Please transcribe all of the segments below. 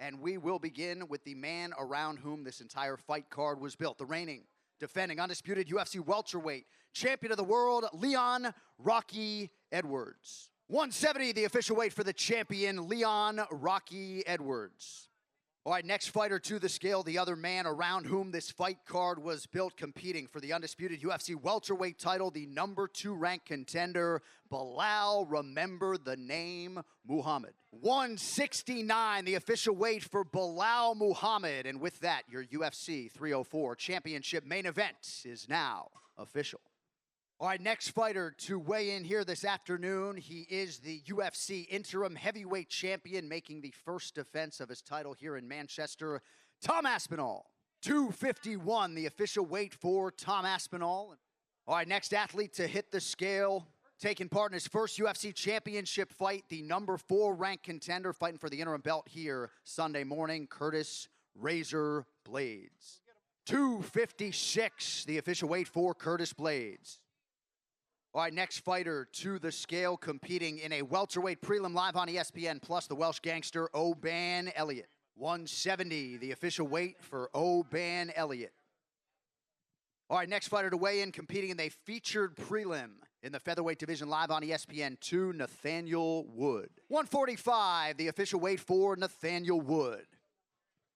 And we will begin with the man around whom this entire fight card was built. The reigning, defending, undisputed UFC welterweight champion of the world, Leon "Rocky" Edwards. 170, the official weight for the champion, Leon "Rocky" Edwards. All right, next fighter to the scale, the other man around whom this fight card was built, competing for the undisputed UFC welterweight title, the #2 ranked contender, Belal, remember the name, Muhammad. 169, the official weight for Belal Muhammad. And with that, your UFC 304 championship main event is now official. All right, next fighter to weigh in here this afternoon. He is the UFC interim heavyweight champion, making the first defense of his title here in Manchester, Tom Aspinall. 251, the official weight for Tom Aspinall. All right, next athlete to hit the scale, taking part in his first UFC championship fight, the #4 ranked contender, fighting for the interim belt here Sunday morning, Curtis Razor Blades. 256, the official weight for Curtis Blades. All right, next fighter to the scale, competing in a welterweight prelim live on ESPN+, the Welsh gangster, Oban Elliott. 170, the official weight for Oban Elliott. All right, next fighter to weigh in, competing in a featured prelim in the featherweight division live on ESPN2, Nathaniel Wood. 145, the official weight for Nathaniel Wood.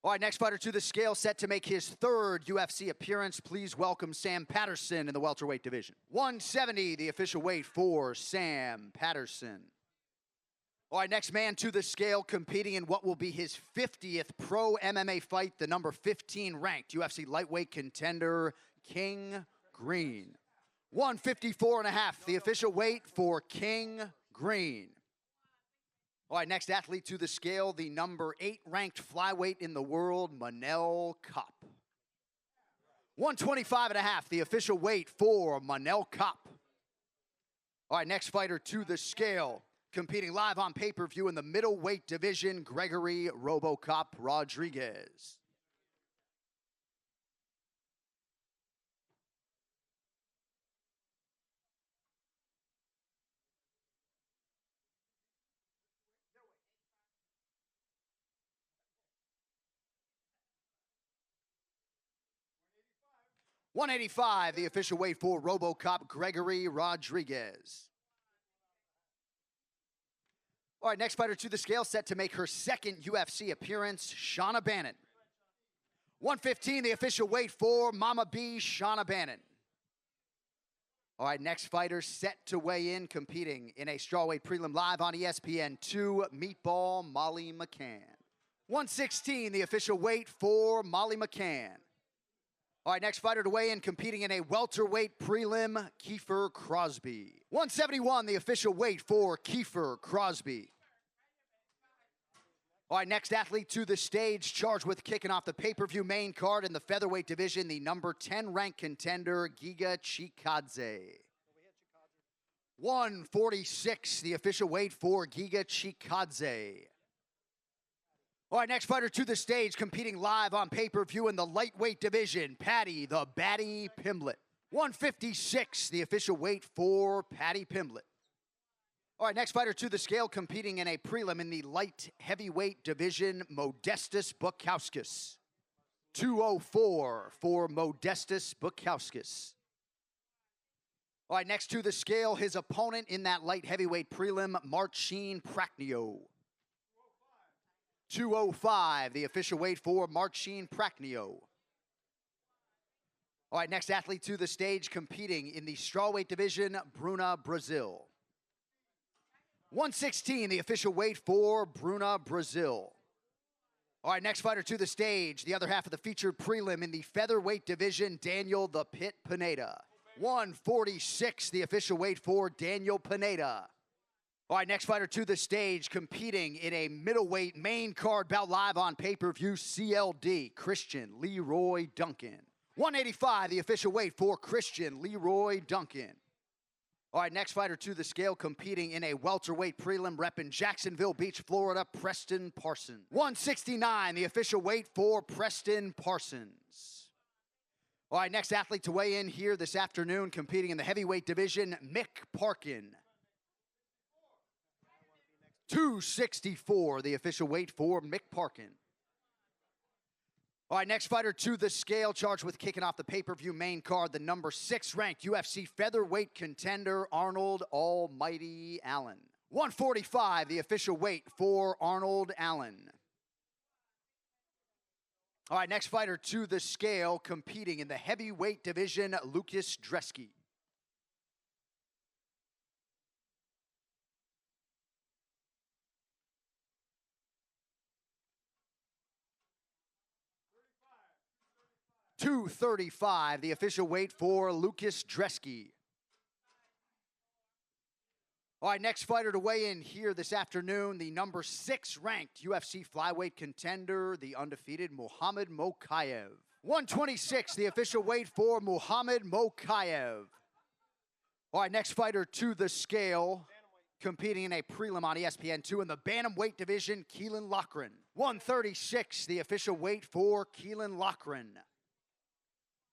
All right, next fighter to the scale, set to make his third UFC appearance. Please welcome Sam Patterson in the welterweight division. 170, the official weight for Sam Patterson. All right, next man to the scale, competing in what will be his 50th pro MMA fight, the #15 ranked UFC lightweight contender, King Green. 154.5, the official weight for King Green. All right, next athlete to the scale, the #8 ranked flyweight in the world, Manel Kape. 125.5, the official weight for Manel Kape. All right, next fighter to the scale, competing live on pay-per-view in the middleweight division, Gregory RoboCop Rodriguez. .185, the official weight for RoboCop Gregory Rodriguez. All right, next fighter to the scale, set to make her second UFC appearance, Shauna Bannon. 115, the official weight for Mama B, Shauna Bannon. All right, next fighter set to weigh in, competing in a strawweight prelim live on ESPN2, Meatball Molly McCann. 116, the official weight for Molly McCann. All right, next fighter to weigh in, competing in a welterweight prelim, Kiefer Crosby. 171, the official weight for Kiefer Crosby. All right, next athlete to the stage, charged with kicking off the pay-per-view main card in the featherweight division, the #10 ranked contender, Giga Chikadze. 146, the official weight for Giga Chikadze. All right, next fighter to the stage, competing live on pay-per-view in the lightweight division, Patty the Batty Pimblett. 156, the official weight for Patty Pimblett. All right, next fighter to the scale, competing in a prelim in the light heavyweight division, Modestas Bukauskas. 204 for Modestas Bukauskas. All right, next to the scale, his opponent in that light heavyweight prelim, Marcin Prachnio. 205, the official weight for Marcin Prachnio. All right, next athlete to the stage, competing in the strawweight division, Bruna Brazil. 116, the official weight for Bruna Brazil. All right, next fighter to the stage, the other half of the featured prelim in the featherweight division, Daniel the Pit Pineda. 146, the official weight for Daniel Pineda. All right, next fighter to the stage, competing in a middleweight main card bout live on pay-per-view, CLD, Christian Leroy Duncan. 185, the official weight for Christian Leroy Duncan. All right, next fighter to the scale, competing in a welterweight prelim, repping Jacksonville Beach, Florida, Preston Parsons. 169, the official weight for Preston Parsons. All right, next athlete to weigh in here this afternoon, competing in the heavyweight division, Mick Parkin. 264, the official weight for Mick Parkin. All right, next fighter to the scale, charged with kicking off the pay-per-view main card, the number 6 ranked UFC featherweight contender, Arnold Almighty Allen. 145, the official weight for Arnold Allen. All right, next fighter to the scale, competing in the heavyweight division, Lucas Dresky. .235, the official weight for Lucas Dresky. All right, next fighter to weigh in here this afternoon, the number 6 ranked UFC flyweight contender, the undefeated Muhammad Mokaev. 126, the official weight for Muhammad Mokaev. All right, next fighter to the scale, competing in a prelim on ESPN2 in the bantamweight division, Keelan Loughran. 136, the official weight for Keelan Loughran.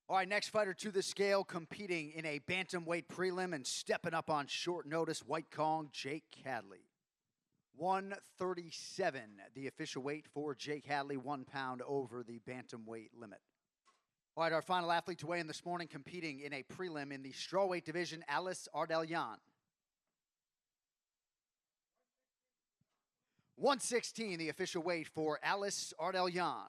All right, next fighter to the scale, competing in a bantamweight prelim and stepping up on short notice, White Kong, Jake Hadley. 137, the official weight for Jake Hadley, 1 pound over the bantamweight limit. All right, our final athlete to weigh in this morning, competing in a prelim in the strawweight division, Alice Ardelian. 116, the official weight for Alice Ardelian.